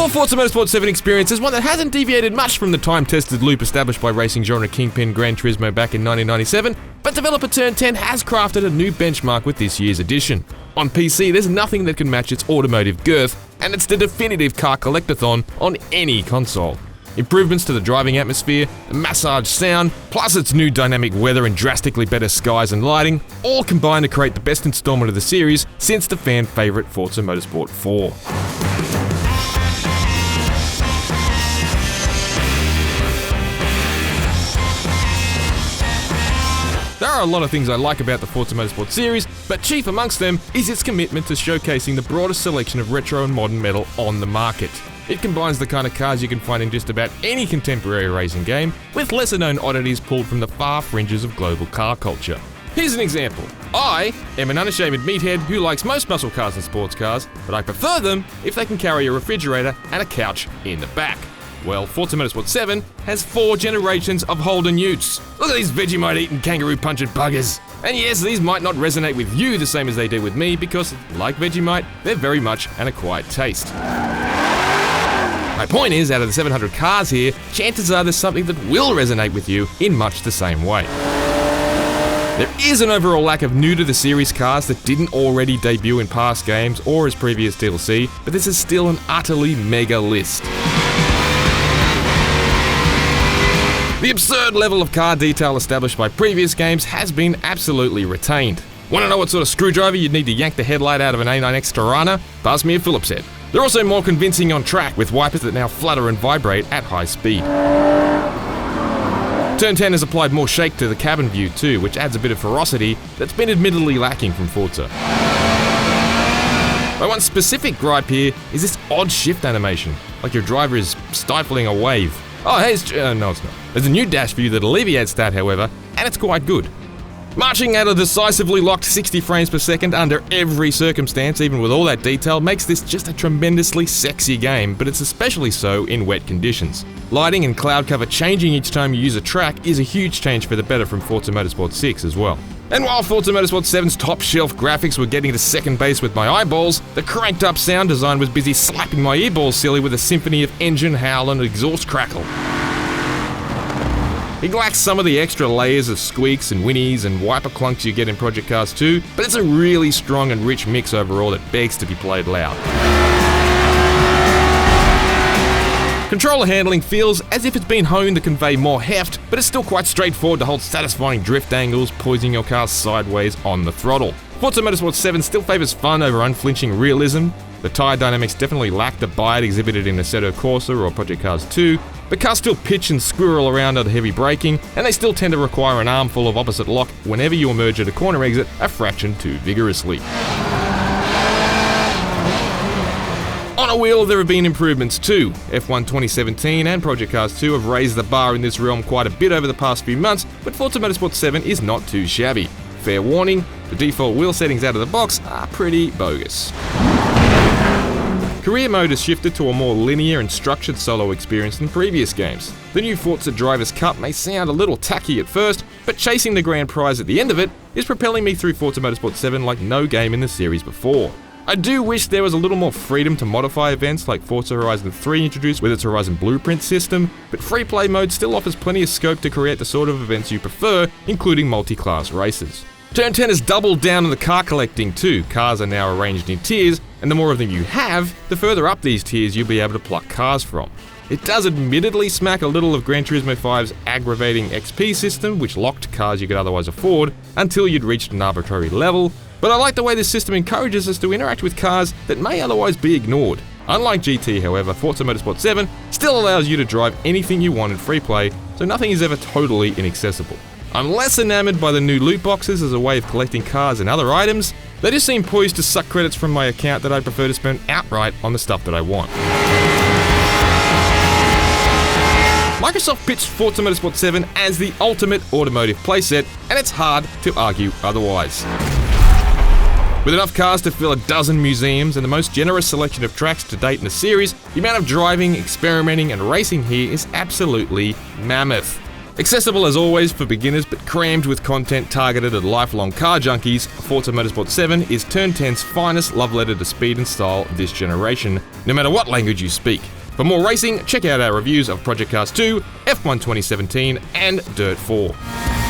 Your Forza Motorsport 7 experience is one that hasn't deviated much from the time-tested loop established by racing genre kingpin Gran Turismo back in 1997, but developer Turn 10 has crafted a new benchmark with this year's edition. On PC, there's nothing that can match its automotive girth, and it's the definitive car collectathon on any console. Improvements to the driving atmosphere, the massage sound, plus its new dynamic weather and drastically better skies and lighting, all combine to create the best installment of the series since the fan favourite Forza Motorsport 4. There are a lot of things I like about the Forza Motorsport series, but chief amongst them is its commitment to showcasing the broadest selection of retro and modern metal on the market. It combines the kind of cars you can find in just about any contemporary racing game, with lesser-known oddities pulled from the far fringes of global car culture. Here's an example. I am an unashamed meathead who likes most muscle cars and sports cars, but I prefer them if they can carry a refrigerator and a couch in the back. Well, Forza Motorsport 7 has 4 generations of Holden Utes. Look at these Vegemite-eating kangaroo-punching buggers. And yes, these might not resonate with you the same as they did with me because, like Vegemite, they're very much an acquired taste. My point is, out of the 700 cars here, chances are there's something that will resonate with you in much the same way. There is an overall lack of new-to-the-series cars that didn't already debut in past games or as previous DLC, but this is still an utterly mega list. The absurd level of car detail established by previous games has been absolutely retained. Want to know what sort of screwdriver you'd need to yank the headlight out of an A9X Tirana? Pass me a Phillips head. They're also more convincing on track, with wipers that now flutter and vibrate at high speed. Turn 10 has applied more shake to the cabin view too, which adds a bit of ferocity that's been admittedly lacking from Forza. My one specific gripe here is this odd shift animation, like your driver is stifling a wave. Oh, hey, no it's not. There's a new dash view that alleviates that, however, and it's quite good. Marching at a decisively locked 60 frames per second under every circumstance, even with all that detail, makes this just a tremendously sexy game, but it's especially so in wet conditions. Lighting and cloud cover changing each time you use a track is a huge change for the better from Forza Motorsport 6 as well. And while Forza Motorsport 7's top-shelf graphics were getting to second base with my eyeballs, the cranked-up sound design was busy slapping my earballs silly with a symphony of engine howl and exhaust crackle. It lacks some of the extra layers of squeaks and whinnies and wiper clunks you get in Project Cars 2, but it's a really strong and rich mix overall that begs to be played loud. Controller handling feels as if it's been honed to convey more heft, but it's still quite straightforward to hold satisfying drift angles, poising your car sideways on the throttle. Forza Motorsport 7 still favours fun over unflinching realism. The tyre dynamics definitely lack the bite exhibited in Assetto Corsa or Project Cars 2, but cars still pitch and squirrel around under heavy braking, and they still tend to require an armful of opposite lock whenever you emerge at a corner exit a fraction too vigorously. On a wheel, there have been improvements too. F1 2017 and Project Cars 2 have raised the bar in this realm quite a bit over the past few months, but Forza Motorsport 7 is not too shabby. Fair warning, the default wheel settings out of the box are pretty bogus. Career mode has shifted to a more linear and structured solo experience than previous games. The new Forza Drivers' Cup may sound a little tacky at first, but chasing the grand prize at the end of it is propelling me through Forza Motorsport 7 like no game in the series before. I do wish there was a little more freedom to modify events like Forza Horizon 3 introduced with its Horizon Blueprint system, but free play mode still offers plenty of scope to create the sort of events you prefer, including multi-class races. Turn 10 has doubled down on the car collecting too. Cars are now arranged in tiers, and the more of them you have, the further up these tiers you'll be able to pluck cars from. It does admittedly smack a little of Gran Turismo 5's aggravating XP system, which locked cars you could otherwise afford until you'd reached an arbitrary level, but I like the way this system encourages us to interact with cars that may otherwise be ignored. Unlike GT, however, Forza Motorsport 7 still allows you to drive anything you want in free play, so nothing is ever totally inaccessible. I'm less enamored by the new loot boxes as a way of collecting cars and other items. They just seem poised to suck credits from my account that I prefer to spend outright on the stuff that I want. Microsoft pitched Forza Motorsport 7 as the ultimate automotive playset, and it's hard to argue otherwise. With enough cars to fill a dozen museums and the most generous selection of tracks to date in the series, the amount of driving, experimenting, and racing here is absolutely mammoth. Accessible as always for beginners, but crammed with content targeted at lifelong car junkies, Forza Motorsport 7 is Turn 10's finest love letter to speed and style this generation, no matter what language you speak. For more racing, check out our reviews of Project Cars 2, F1 2017, and Dirt 4.